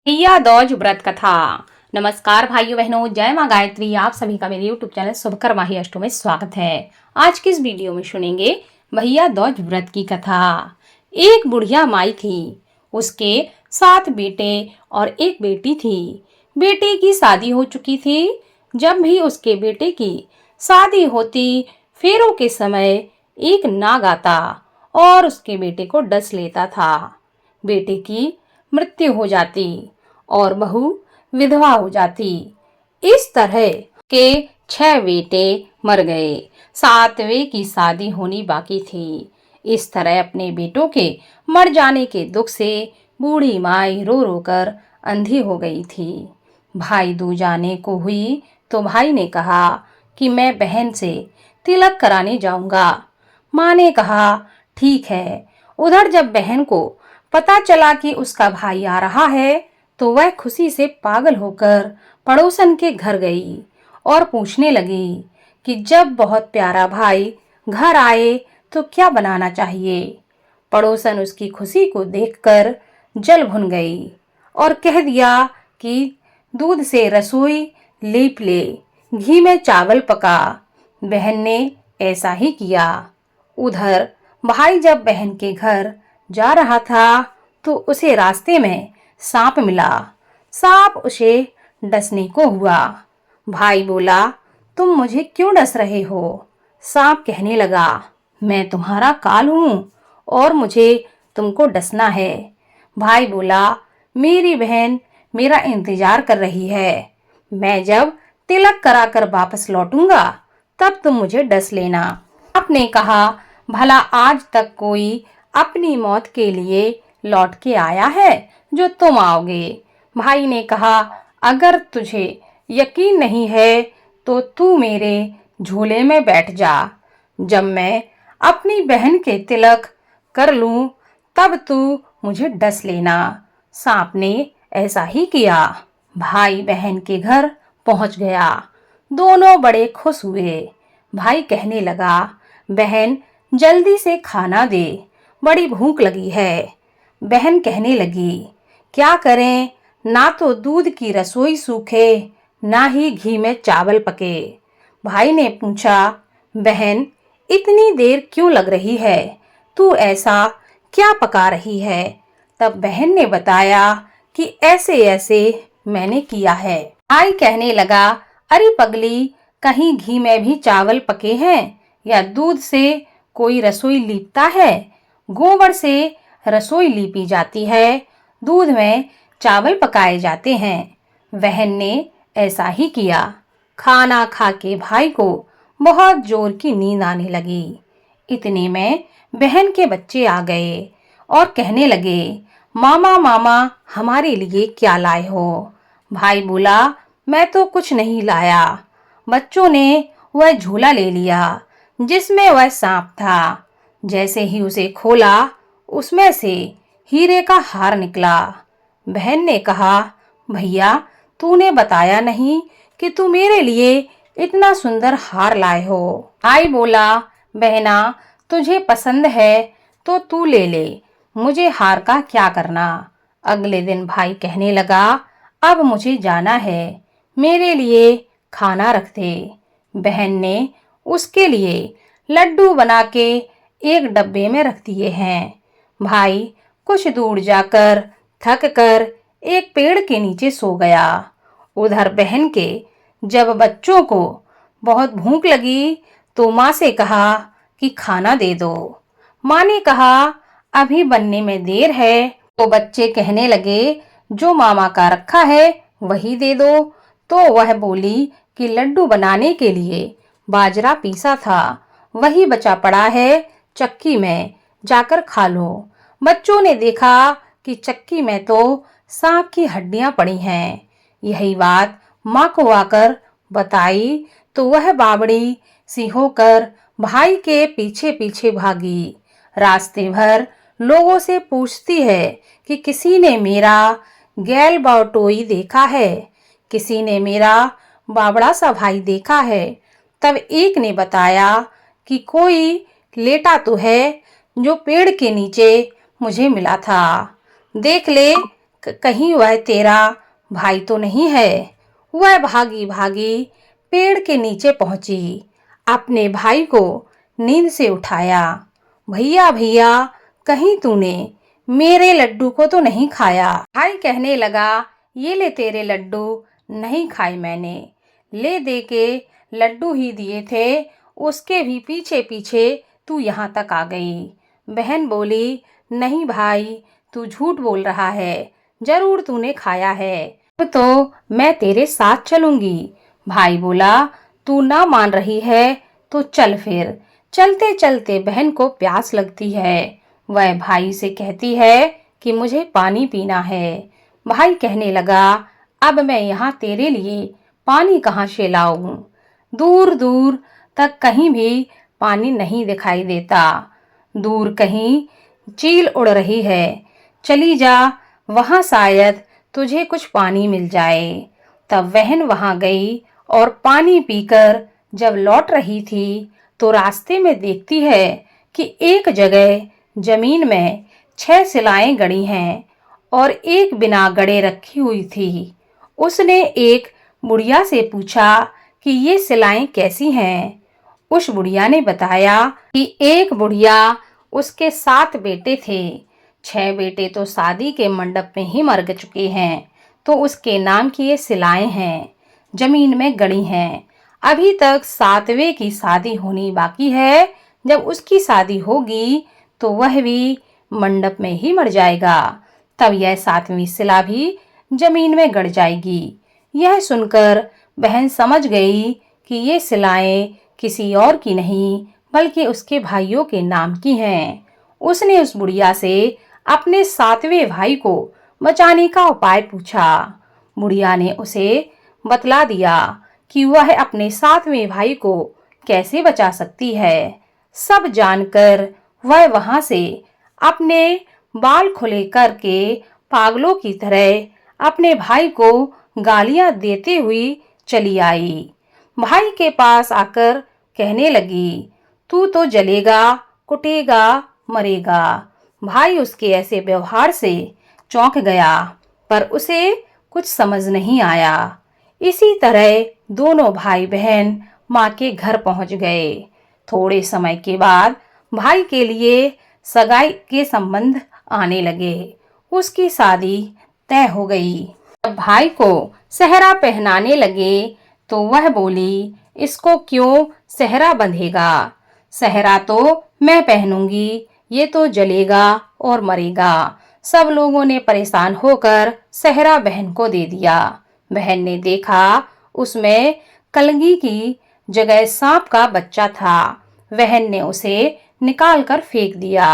भैया दूज व्रत कथा। नमस्कार भाइयों बहनों, जय माँ गायत्री। आप सभी का मेरे यूट्यूब चैनल शुभकर्मा ही अष्टमी में स्वागत है। आज की इस वीडियो में सुनेंगे भैया दूज व्रत की कथा। एक बुढ़िया माई थी, उसके 7 बेटे और एक बेटी थी। बेटे की शादी हो चुकी थी। जब भी उसके बेटे की शादी होती, फेरों के समय एक नाग आता और उसके बेटे को डस लेता था। बेटे की मृत्यु हो जाती और बहू विधवा हो जाती। इस तरह के 6 बेटे मर गए। 7वें की शादी होनी बाकी थी। इस तरह अपने बेटों के मर जाने के दुख से बूढ़ी माई रो रो कर अंधी हो गई थी। भाई दूज आने को हुई तो भाई ने कहा कि मैं बहन से तिलक कराने जाऊंगा। माँ ने कहा ठीक है। उधर जब बहन को पता चला कि उसका भाई आ रहा है तो वह खुशी से पागल होकर पड़ोसन के घर गई और पूछने लगी कि जब बहुत प्यारा भाई घर आए तो क्या बनाना चाहिए। पड़ोसन उसकी खुशी को देखकर जल भुन गई और कह दिया कि दूध से रसोई लीप ले, घी में चावल पका। बहन ने ऐसा ही किया। उधर भाई जब बहन के घर जा रहा था तो उसे रास्ते में सांप मिला। सांप उसे डसने को हुआ। भाई बोला, तुम मुझे क्यों डस रहे हो? सांप कहने लगा, मैं तुम्हारा काल हूं और मुझे तुमको डसना है। भाई बोला, मेरी बहन मेरा इंतजार कर रही है। मैं जब तिलक कराकर वापस लौटूंगा तब तुम मुझे डस लेना। आपने कहा, भला आज तक कोई अपनी मौत के लिए लौट के आया है जो तुम आओगे? भाई ने कहा, अगर तुझे यकीन नहीं है तो तू मेरे झूले में बैठ जा। जब मैं अपनी बहन के तिलक कर लूं तब तू मुझे डस लेना। सांप ने ऐसा ही किया। भाई बहन के घर पहुंच गया। दोनों बड़े खुश हुए। भाई कहने लगा, बहन जल्दी से खाना दे, बड़ी भूख लगी है। बहन कहने लगी, क्या करें, ना तो दूध की रसोई सूखे ना ही घी में चावल पके। भाई ने पूछा, बहन इतनी देर क्यों लग रही है? तू ऐसा क्या पका रही है? तब बहन ने बताया कि ऐसे ऐसे मैंने किया है। भाई कहने लगा, अरे पगली, कहीं घी में भी चावल पके हैं या दूध से कोई रसोई लीपता है? गोबर से रसोई लीपी जाती है, दूध में चावल पकाए जाते हैं। बहन ने ऐसा ही किया। खाना खा के भाई को बहुत जोर की नींद आने लगी। इतने में बहन के बच्चे आ गए और कहने लगे, मामा मामा हमारे लिए क्या लाए हो? भाई बोला, मैं तो कुछ नहीं लाया। बच्चों ने वह झूला ले लिया जिसमें वह सांप था। जैसे ही उसे खोला उसमें से हीरे का हार निकला। बहन ने कहा, भैया तूने बताया नहीं कि तू मेरे लिए इतना सुंदर हार लाए हो। भाई बोला, बहना तुझे पसंद है तो तू ले ले, मुझे हार का क्या करना। अगले दिन भाई कहने लगा, अब मुझे जाना है, मेरे लिए खाना रख दे। बहन ने उसके लिए लड्डू बना के एक डब्बे में रख दिए हैं। भाई कुछ दूर जाकर थक कर एक पेड़ के नीचे सो गया। उधर बहन के जब बच्चों को बहुत भूख लगी तो माँ से कहा कि खाना दे दो। माँ ने कहा, अभी बनने में देर है। तो बच्चे कहने लगे, जो मामा का रखा है वही दे दो। तो वह बोली कि लड्डू बनाने के लिए बाजरा पीसा था, वही बचा पड़ा है, चक्की में जाकर खा लो। बच्चों ने देखा कि चक्की में तो सांप की हड्डियां पड़ी हैं। यही बात माँ को आकर बताई तो वह बावड़ी सी होकर भाई के पीछे पीछे भागी। रास्ते भर लोगों से पूछती है कि किसी ने मेरा गैल बाटोई देखा है, किसी ने मेरा बावड़ा सा भाई देखा है। तब एक ने बताया कि कोई लेटा तो है जो पेड़ के नीचे मुझे मिला था, देख ले कहीं वह तेरा भाई तो नहीं है। वह भागी भागी पेड़ के नीचे पहुंची, अपने भाई को नींद से उठाया। भैया भैया, कहीं तूने मेरे लड्डू को तो नहीं खाया। भाई कहने लगा, ये ले तेरे लड्डू, नहीं खाए मैंने। ले दे के लड्डू ही दिए थे, उसके भी पीछे पीछे तू यहाँ तक आ गई। बहन बोली, नहीं भाई, तू झूठ बोल रहा है, जरूर तूने खाया है। अब तो मैं तेरे साथ चलूंगी। भाई बोला, तू ना मान रही है तो चल फिर। चलते चलते बहन को प्यास लगती है। वह भाई से कहती है कि मुझे पानी पीना है। भाई कहने लगा, अब मैं यहाँ तेरे लिए पानी कहाँ से लाऊं? दूर दूर तक कहीं भी पानी नहीं दिखाई देता। दूर कहीं चील उड़ रही है, चली जा, वहां शायद तुझे कुछ पानी मिल जाए। तब बहन वहां गई और पानी पीकर जब लौट रही थी तो रास्ते में देखती है कि एक जगह जमीन में 6 सिलाएं गड़ी हैं और एक बिना गड़े रखी हुई थी। उसने एक बुढ़िया से पूछा कि ये सिलाएं कैसी हैं। उस बुढ़िया ने बताया कि एक बुढ़िया, उसके 7 बेटे थे। 6 बेटे तो शादी के मंडप में ही मर चुके हैं, तो उसके नाम की ये सिलाएं हैं, जमीन में गड़ी हैं। अभी तक 7वें की शादी होनी बाकी है। जब उसकी शादी होगी तो वह भी मंडप में ही मर जाएगा। तब यह 7वीं सिला भी जमीन में गड़ जाएगी। यह सुनकर बहन समझ गई कि ये सिलाएं किसी और की नहीं बल्कि उसके भाइयों के नाम की हैं। उसने उस बुढ़िया से अपने 7वें भाई को बचाने का उपाय पूछा। बुढ़िया ने उसे बतला दिया कि वह अपने 7वें भाई को कैसे बचा सकती है। सब जानकर वह वहां से अपने बाल खुले करके पागलों की तरह अपने भाई को गालियां देते हुई चली आई। भाई के पास आकर कहने लगी, तू तो जलेगा, कुटेगा, मरेगा। भाई उसके ऐसे व्यवहार से चौंक गया, पर उसे कुछ समझ नहीं आया। इसी तरह दोनों भाई बहन माँ के घर पहुंच गए। थोड़े समय के बाद भाई के लिए सगाई के संबंध आने लगे। उसकी शादी तय हो गई। जब भाई को सेहरा पहनाने लगे तो वह बोली, इसको क्यों सेहरा बंधेगा? सेहरा तो मैं पहनूंगी, ये तो जलेगा और मरेगा। सब लोगों ने परेशान होकर सेहरा बहन को दे दिया। बहन ने देखा उसमें कलगी की जगह सांप का बच्चा था। बहन ने उसे निकाल कर फेंक दिया।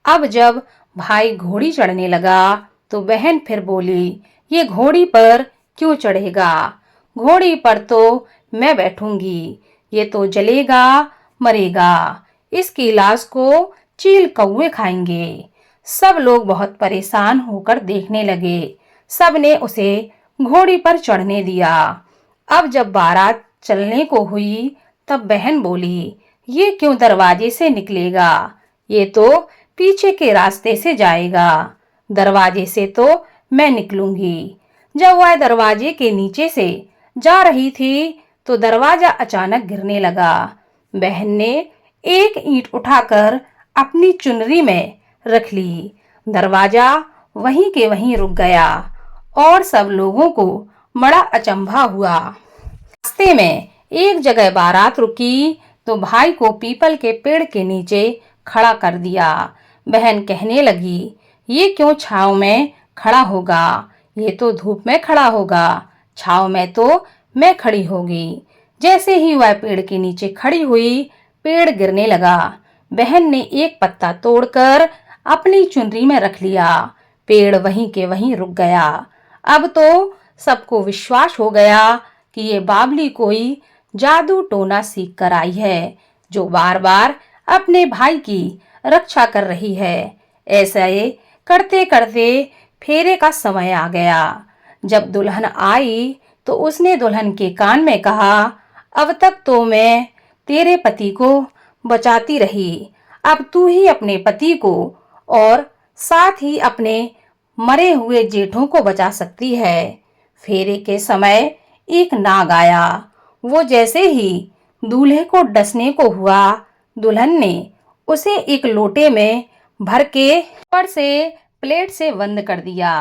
अब जब भाई घोड़ी चढ़ने लगा तो बहन फिर बोली, ये घोड़ी पर क्यों चढ़ेगा? घोड़ी पर तो मैं बैठूंगी, ये तो जलेगा, मरेगा। इसकी लाश को चील कौवे खाएंगे। सब लोग बहुत परेशान होकर देखने लगे। सब ने उसे घोड़ी पर चढ़ने दिया। अब जब बारात चलने को हुई तब बहन बोली, ये क्यों दरवाजे से निकलेगा? ये तो पीछे के रास्ते से जाएगा। दरवाजे से तो मैं निकलूंगी। जब वह दरवाजे के नीचे से जा रही थी तो दरवाजा अचानक गिरने लगा। बहन ने एक ईंट उठाकर अपनी चुनरी में रख ली। दरवाजा वहीं के वहीं रुक गया और सब लोगों को बड़ा अचंभा हुआ। रास्ते में एक जगह बारात रुकी तो भाई को पीपल के पेड़ के नीचे खड़ा कर दिया। बहन कहने लगी, ये क्यों छांव में खड़ा होगा? ये तो धूप में खड़ा होगा, छांव में तो मैं खड़ी होगी। जैसे ही वह पेड़ के नीचे खड़ी हुई, पेड़ गिरने लगा। बहन ने एक पत्ता तोड़कर अपनी चुनरी में रख लिया। पेड़ वहीं के वहीं रुक गया। अब तो सबको विश्वास हो गया कि ये बावली कोई जादू टोना सीख कर आई है, जो बार बार अपने भाई की रक्षा कर रही है। ऐसे करते करते फेरे का समय आ गया। जब दुल्हन आई तो उसने दुल्हन के कान में कहा, अब तक तो मैं तेरे पति को बचाती रही, अब तू ही अपने पति को और साथ ही अपने मरे हुए जेठों को बचा सकती है। फेरे के समय एक नाग आया। वो जैसे ही दूल्हे को डसने को हुआ, दुल्हन ने उसे एक लोटे में भर के ऊपर से प्लेट से बंद कर दिया।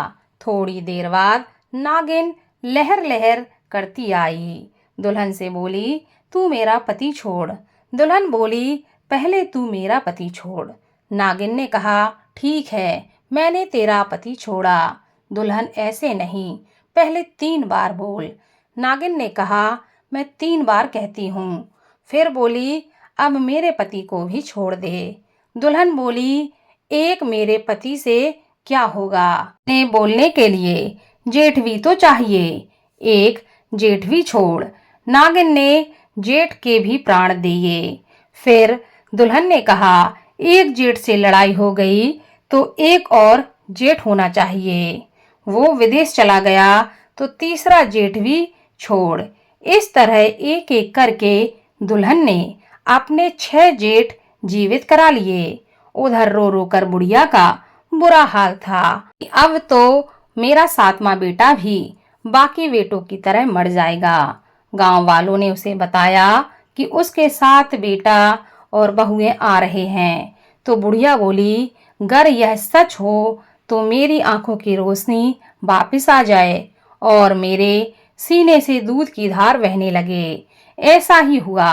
थोड़ी देर बाद नागिन लहर लहर करती आई। दुल्हन से बोली, तू मेरा पति छोड़। दुल्हन बोली, पहले तू मेरा पति छोड़। नागिन ने कहा, ठीक है, मैंने तेरा पति छोड़ा। दुल्हन, ऐसे नहीं, पहले 3 बार बोल। नागिन ने कहा, मैं 3 बार कहती हूँ। फिर बोली, अब मेरे पति को भी छोड़ दे। दुल्हन बोली, एक मेरे पति से क्या होगा? ने बोलने के लिए जेठ भी तो चाहिए। एक जेठ भी छोड़। नागिन ने जेठ के भी प्राण दिए। फिर दुल्हन ने कहा, एक जेठ से लड़ाई हो गई तो एक और जेठ होना चाहिए। वो विदेश चला गया तो तीसरा जेठ भी छोड़। इस तरह एक एक करके दुल्हन ने अपने 6 जेठ जीवित करा लिए। उधर रो रो कर बुढ़िया का बुरा हाल था। अब तो मेरा 7वां बेटा भी बाकी बेटों की तरह मर जाएगा। गांव वालों ने उसे बताया कि उसके 7 बेटा और बहुएं आ रहे हैं। तो बुढ़िया बोली, अगर यह सच हो तो मेरी आंखों की रोशनी वापस आ जाए और मेरे सीने से दूध की धार बहने लगे। ऐसा ही हुआ।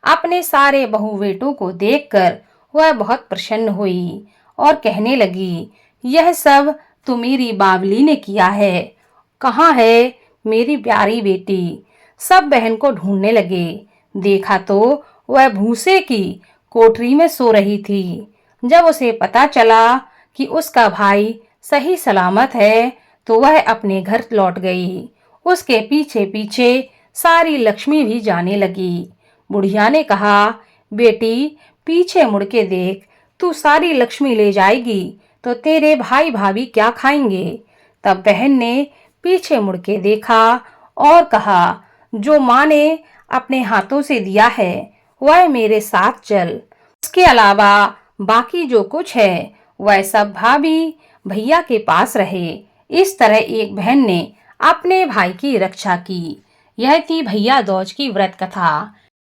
अपने सारे बहू बेटों को देखकर वह बहुत प्रसन्न हुई और कहने लगी, यह सब तो मेरी बावली ने किया है। कहाँ है मेरी प्यारी बेटी? सब बहन को ढूंढने लगे। देखा तो वह भूसे की कोठरी में सो रही थी। जब उसे पता चला कि उसका भाई सही सलामत है तो वह अपने घर लौट गई। उसके पीछे पीछे सारी लक्ष्मी भी जाने लगी। बुढ़िया ने कहा, बेटी, पीछे मुड़ के देख, तू सारी लक्ष्मी ले जाएगी तो तेरे भाई भाभी क्या खाएंगे? तब बहन ने पीछे मुड़ के देखा और कहा, जो माँ ने अपने हाथों से दिया है वह मेरे साथ चल। उसके अलावा बाकी जो कुछ है वह सब भाभी भैया के पास रहे। इस तरह एक बहन ने अपने भाई की रक्षा की। यह थी भैया दूज की व्रत कथा।